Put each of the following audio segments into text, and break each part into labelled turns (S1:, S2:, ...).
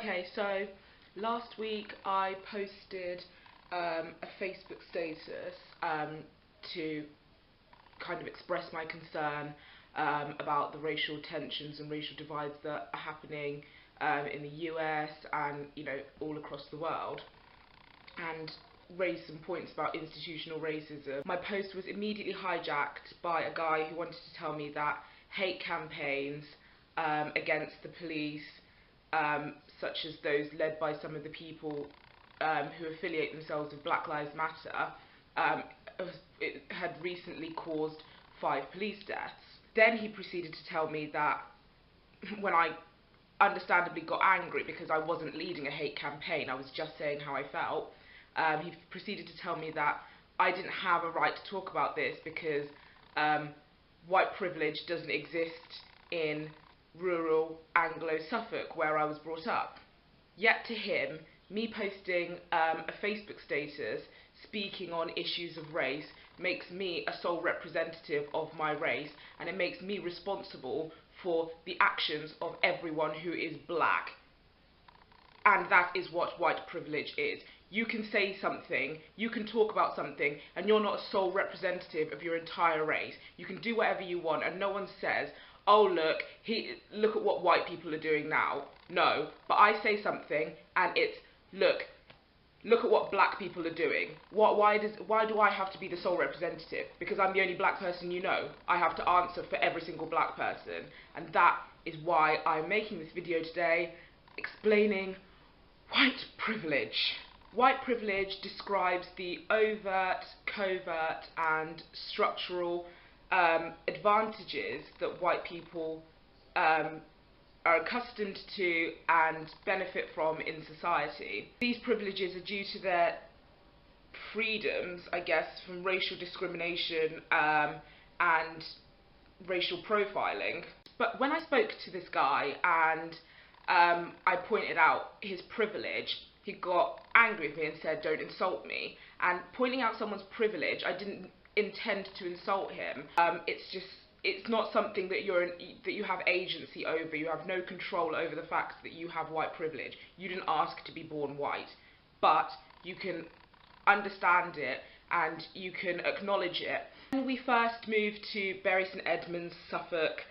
S1: Okay, so last week I posted a Facebook status to kind of express my concern about the racial tensions and racial divides that are happening in the US and, you know, all across the world, and raised some points about institutional racism. My post was immediately hijacked by a guy who wanted to tell me that hate campaigns against the police, such as those led by some of the people who affiliate themselves with Black Lives Matter, it had recently caused 5 police deaths. Then he proceeded to tell me that when I understandably got angry because I wasn't leading a hate campaign, I was just saying how I felt, he proceeded to tell me that I didn't have a right to talk about this because white privilege doesn't exist in rural Anglo-Suffolk where I was brought up. Yet to him, me posting a Facebook status speaking on issues of race makes me a sole representative of my race, and it makes me responsible for the actions of everyone who is black. And that is what white privilege is. You can say something, you can talk about something, and you're not a sole representative of your entire race. You can do whatever you want, and no one says, oh look at what white people are doing now. No, but I say something, and it's, look at what black people are doing. Why do I have to be the sole representative? Because I'm the only black person you know. I have to answer for every single black person. And that is why I'm making this video today, explaining white privilege. White privilege describes the overt, covert and structural advantages that white people are accustomed to and benefit from in society. These privileges are due to their freedoms, I guess, from racial discrimination and racial profiling. But when I spoke to this guy and I pointed out his privilege, he got angry with me and said, don't insult me. And pointing out someone's privilege, I didn't intend to insult him. It's not something that you have agency over. You have no control over the fact that you have white privilege. You didn't ask to be born white, but you can understand it and you can acknowledge it. When we first moved to Bury St Edmunds, Suffolk,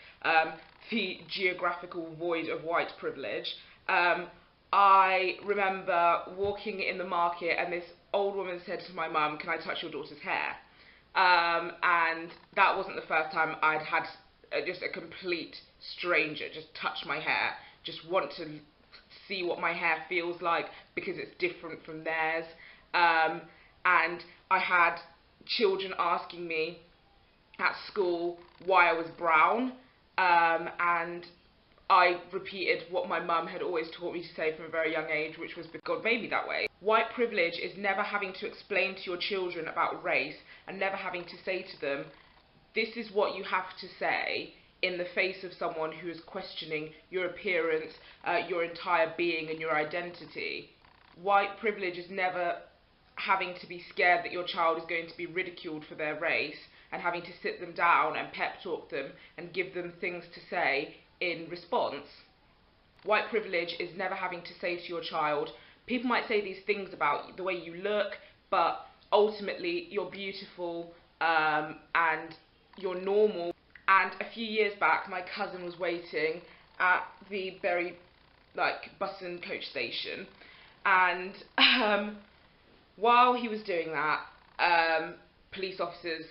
S1: the geographical void of white privilege, I remember walking in the market and this old woman said to my mum, "Can I touch your daughter's hair?" And that wasn't the first time I'd had just a complete stranger just touch my hair, just want to see what my hair feels like because it's different from theirs. And I had children asking me at school why I was brown, and I repeated what my mum had always taught me to say from a very young age, which was, God made me that way. White privilege is never having to explain to your children about race and never having to say to them, this is what you have to say in the face of someone who is questioning your appearance, your entire being and your identity. White privilege is never having to be scared that your child is going to be ridiculed for their race and having to sit them down and pep talk them and give them things to say in response. White privilege is never having to say to your child, people might say these things about the way you look, but ultimately you're beautiful and you're normal. And a few years back, my cousin was waiting at the Bury bus and coach station, and while he was doing that, police officers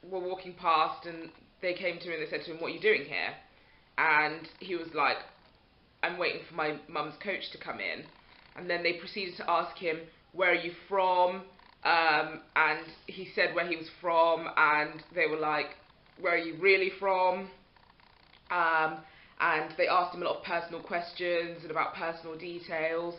S1: were walking past and they came to him and they said to him, "What are you doing here?" And he was like, "I'm waiting for my mum's coach to come in." And then they proceeded to ask him, "Where are you from?" And he said where he was from, and they were like, "Where are you really from?" And they asked him a lot of personal questions and about personal details,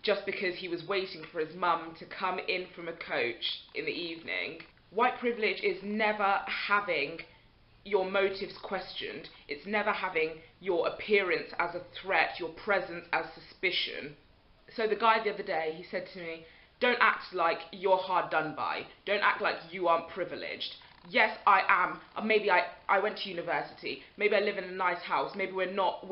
S1: just because he was waiting for his mum to come in from a coach in the evening. White privilege is never having your motives questioned. It's never having your appearance as a threat, your presence as suspicion. So the guy the other day, he said to me, "Don't act like you're hard done by. Don't act like you aren't privileged. Yes, I am. Maybe I went to university. Maybe I live in a nice house. Maybe we're not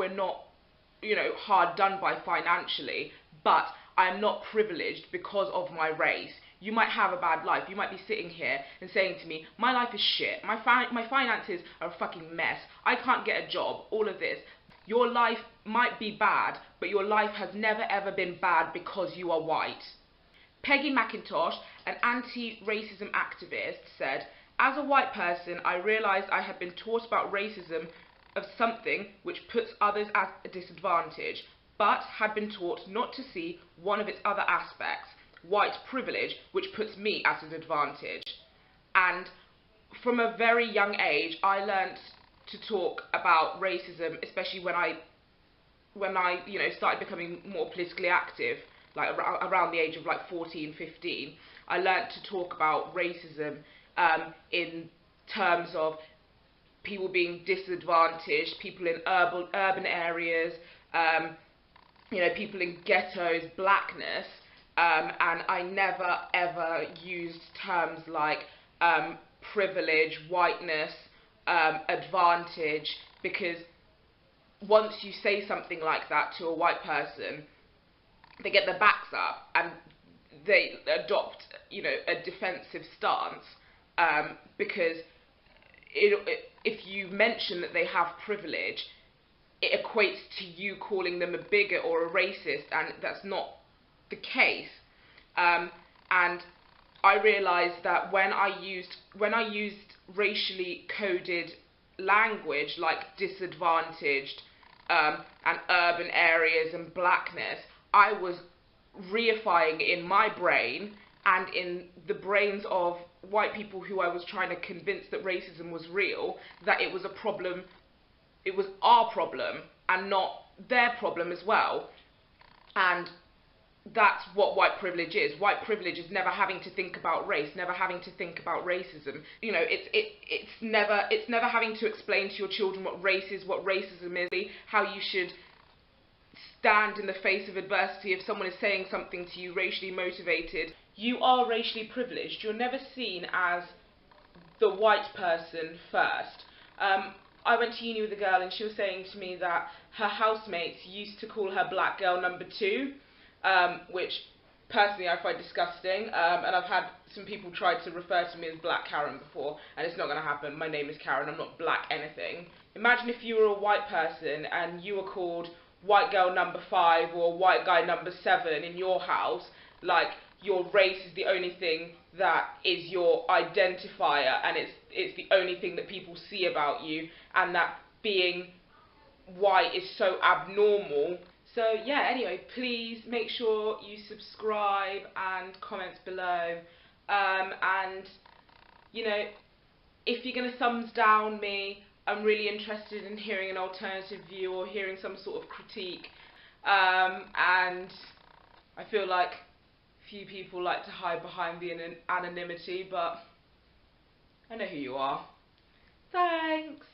S1: you know, hard done by financially, but I am not privileged because of my race. You might have a bad life. You might be sitting here and saying to me, my life is shit. My finances are a fucking mess. I can't get a job. All of this. Your life might be bad, but your life has never ever been bad because you are white. Peggy McIntosh, an anti-racism activist, said, "As a white person, I realised I had been taught about racism of something which puts others at a disadvantage, but had been taught not to see one of its other aspects, white privilege, which puts me at an advantage." And from a very young age, I learnt to talk about racism, especially when I you know, started becoming more politically active, like around the age of like 14, 15. I learnt to talk about racism in terms of people being disadvantaged, people in urban areas, you know, people in ghettos, blackness, and I never ever used terms like privilege, whiteness, advantage, because once you say something like that to a white person, they get their backs up and they adopt, you know, a defensive stance, because if you mention that they have privilege, it equates to you calling them a bigot or a racist, and that's not the case. And I realised that when I used racially coded language like disadvantaged and urban areas and blackness, I was reifying in my brain and in the brains of white people who I was trying to convince that racism was real, that it was a problem, it was our problem and not their problem as well. And that's what white privilege is. White privilege is never having to think about race, never having to think about racism. You know, it's never having to explain to your children what race is, what racism is, how you should stand in the face of adversity if someone is saying something to you racially motivated. You are racially privileged. You're never seen as the white person first. I went to uni with a girl and she was saying to me that her housemates used to call her black girl number 2, which personally I find disgusting, and I've had some people try to refer to me as Black Karen before, and it's not going to happen. My name is Karen, I'm not black anything. Imagine if you were a white person and you were called white girl number 5 or white guy number 7 in your house, like your race is the only thing that is your identifier, and it's the only thing that people see about you, and that being white is so abnormal. So yeah, anyway, please make sure you subscribe and comment below, and you know, if you're going to thumbs down me, I'm really interested in hearing an alternative view or hearing some sort of critique, and I feel like few people like to hide behind the anonymity, but I know who you are. Thanks!